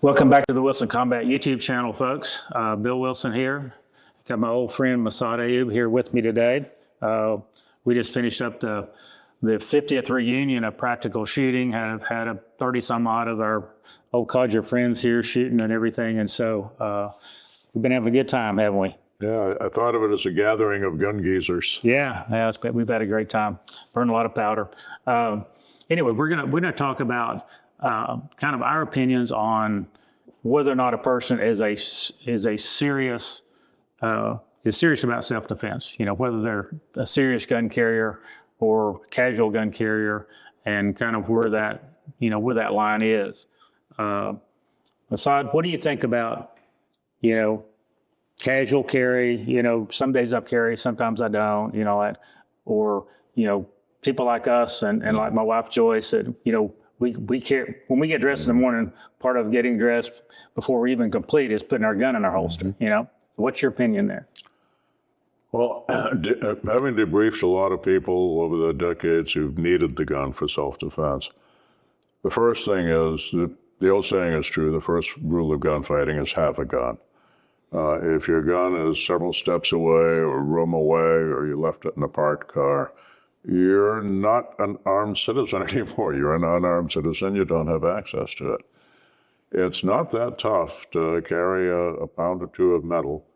Welcome back to the Wilson Combat YouTube channel, folks. Bill Wilson here. Got my old friend Massad Ayoob here with me today. We just finished up the 50th reunion of practical shooting. Have had a 30-some odd of our old codger friends here shooting and everything, and so we've been having a good time, haven't we? Yeah, I thought of it as a gathering of gun geezers. Yeah, we've had a great time. Burned a lot of powder. Anyway, we're gonna talk about kind of our opinions on whether or not a person is serious about self-defense. You know, whether they're a serious gun carrier or casual gun carrier, and kind of where that line is. Massad, what do you think about, casual carry? Some days I carry, sometimes I don't. Or people like us and like my wife Joyce said, we care when we get dressed in the morning. Part of getting dressed before we even complete is putting our gun in our holster. What's your opinion there? Well, having debriefed a lot of people over the decades who've needed the gun for self-defense, the first thing is the old saying is true. The first rule of gunfighting is have a gun. If your gun is several steps away or a room away, or you left it in a parked car, you're not an armed citizen anymore. You're an unarmed citizen. You don't have access to it. It's not that tough to carry a pound or two of metal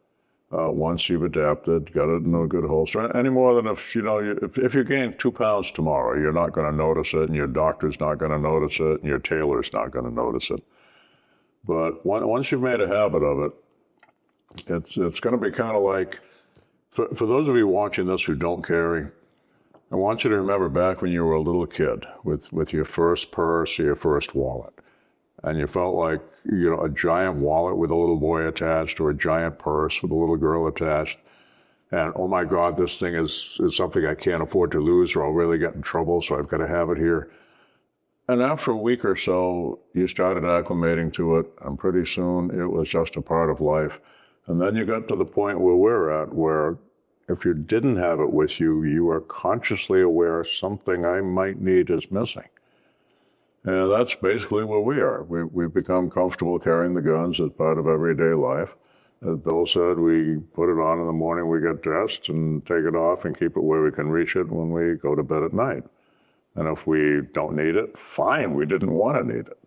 once you've adapted, got it in a good holster. Any more than if you gain 2 pounds tomorrow, you're not going to notice it, and your doctor's not going to notice it, and your tailor's not going to notice it. But once you've made a habit of it, it's going to be kind of like, for those of you watching this who don't carry, I want you to remember back when you were a little kid with your first purse or your first wallet, and you felt like, a giant wallet with a little boy attached, or a giant purse with a little girl attached. And, oh my God, this thing is something I can't afford to lose, or I'll really get in trouble, so I've got to have it here. And after a week or so, you started acclimating to it, and pretty soon it was just a part of life. And then you got to the point where we're at, where if you didn't have it with you, you are consciously aware something I might need is missing. And that's basically where we are. We've become comfortable carrying the guns as part of everyday life. As Bill said, we put it on in the morning, we get dressed, and take it off and keep it where we can reach it when we go to bed at night. And if we don't need it, fine, we didn't want to need it.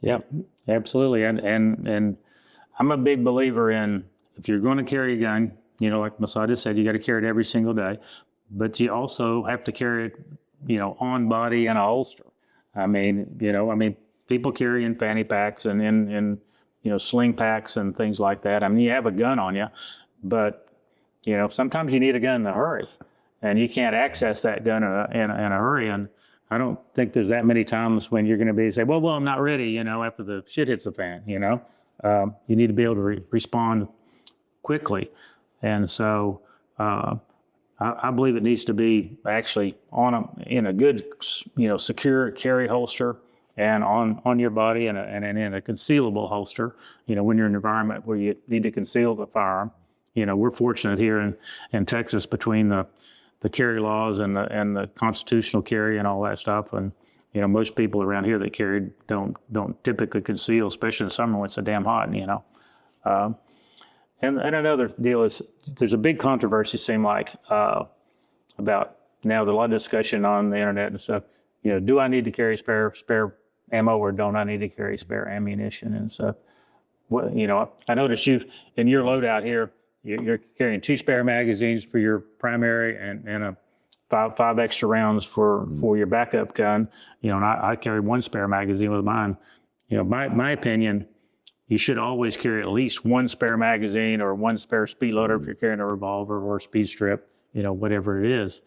Yeah, absolutely. And I'm a big believer in, if you're going to carry a gun, like Massad just said, you got to carry it every single day, but you also have to carry it, on body in a holster. I mean, people carry in fanny packs and in sling packs and things like that. I mean, you have a gun on you, but, sometimes you need a gun in a hurry, and you can't access that gun in a hurry. And I don't think there's that many times when you're going to say, well, I'm not ready, after the shit hits the fan, you need to be able to respond quickly. And so I believe it needs to be actually in a good, secure carry holster, and on your body, and in a concealable holster. When you're in an environment where you need to conceal the firearm. We're fortunate here in Texas, between the carry laws and the constitutional carry and all that stuff. And most people around here that carry don't typically conceal, especially in summer when it's so damn hot. And another deal is, there's a big controversy, seem like, about now. There's a lot of discussion on the internet and stuff. Do I need to carry spare ammo, or don't I need to carry spare ammunition and stuff? Well, I noticed in your loadout here, you're carrying 2 spare magazines for your primary, and a five extra rounds for your backup gun. And I carry 1 spare magazine with mine. My opinion, you should always carry at least 1 spare magazine or 1 spare speed loader if you're carrying a revolver or a speed strip, whatever it is.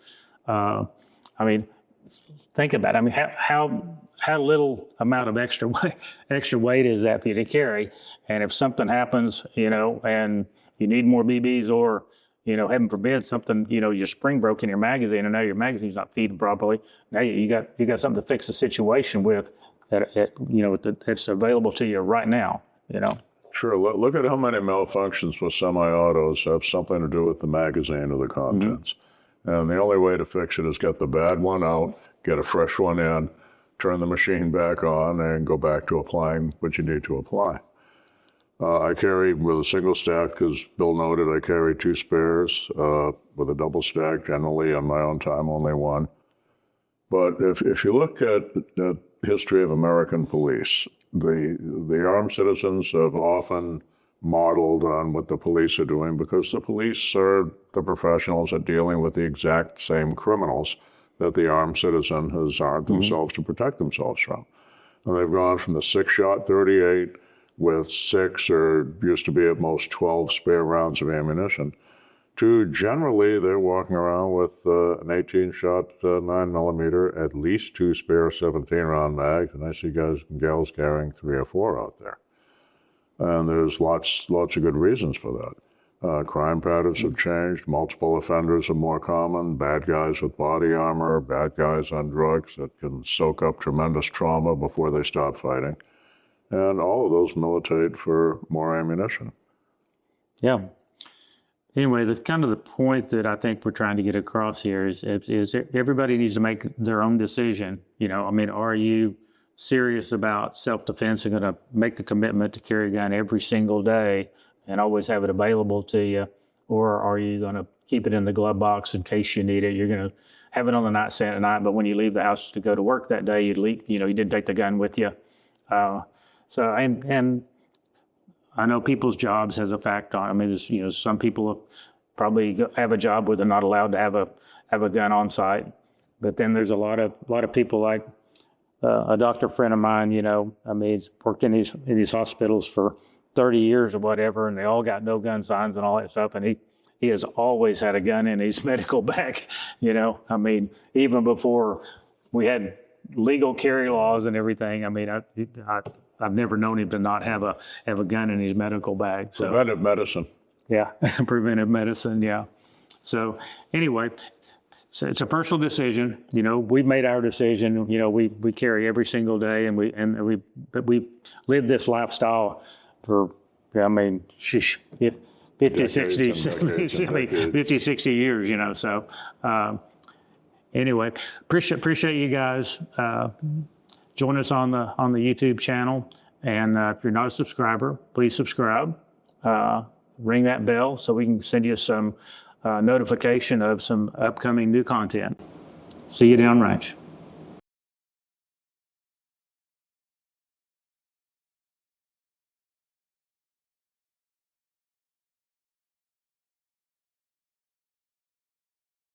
Think about it. How little amount of extra weight is that for you to carry? And if something happens, and you need more BBs, or, heaven forbid, something, your spring broke in your magazine, and now your magazine's not feeding properly. Now you got something to fix the situation with that's available to you right now. Sure. Look at how many malfunctions with semi-autos have something to do with the magazine or the contents. And the only way to fix it is get the bad one out, get a fresh one in, turn the machine back on, and go back to applying what you need to apply. I carry with a single stack, because Bill noted I carry 2 spares. With a double stack, generally on my own time, only 1. But if you look at the history of American police, the armed citizens have often modeled on what the police are doing, because the police are the professionals at dealing with the exact same criminals that the armed citizen has armed themselves to protect themselves from. And they've gone from the 6-shot 38 with 6 or used to be at most 12 spare rounds of ammunition to generally they're walking around with an 18-shot 9mm, at least 2 spare 17-round mags, and I see guys and gals carrying 3 or 4 out there. And there's lots of good reasons for that. Crime patterns have changed. Multiple offenders are more common. Bad guys with body armor, bad guys on drugs that can soak up tremendous trauma before they stop fighting. And all of those militate for more ammunition. Yeah. Anyway, the kind of the point that I think we're trying to get across here is everybody needs to make their own decision. You know, I mean, are you serious about self-defense and going to make the commitment to carry a gun every single day and always have it available to you? Or are you going to keep it in the glove box in case you need it? You're going to have it on the nightstand at night, but when you leave the house to go to work that day, you didn't take the gun with you. And I know people's jobs has a fact on. I mean, some people probably have a job where they're not allowed to have a gun on site, but then there's a lot of people like a doctor friend of mine. I mean, he's worked in these hospitals for 30 years or whatever, and they all got no gun signs and all that stuff, and he has always had a gun in his medical bag. I mean, even before we had legal carry laws and everything. I mean, I've never known him to not have a gun in his medical bag. So, preventive medicine. Yeah, preventive medicine. Yeah. So anyway, it's a personal decision. We've made our decision. We carry every single day, and we live this lifestyle for 50, 60, 60 years. So. Anyway, appreciate you guys. Join us on the YouTube channel, and if you're not a subscriber, please subscribe. Ring that bell so we can send you some notification of some upcoming new content. See you downrange.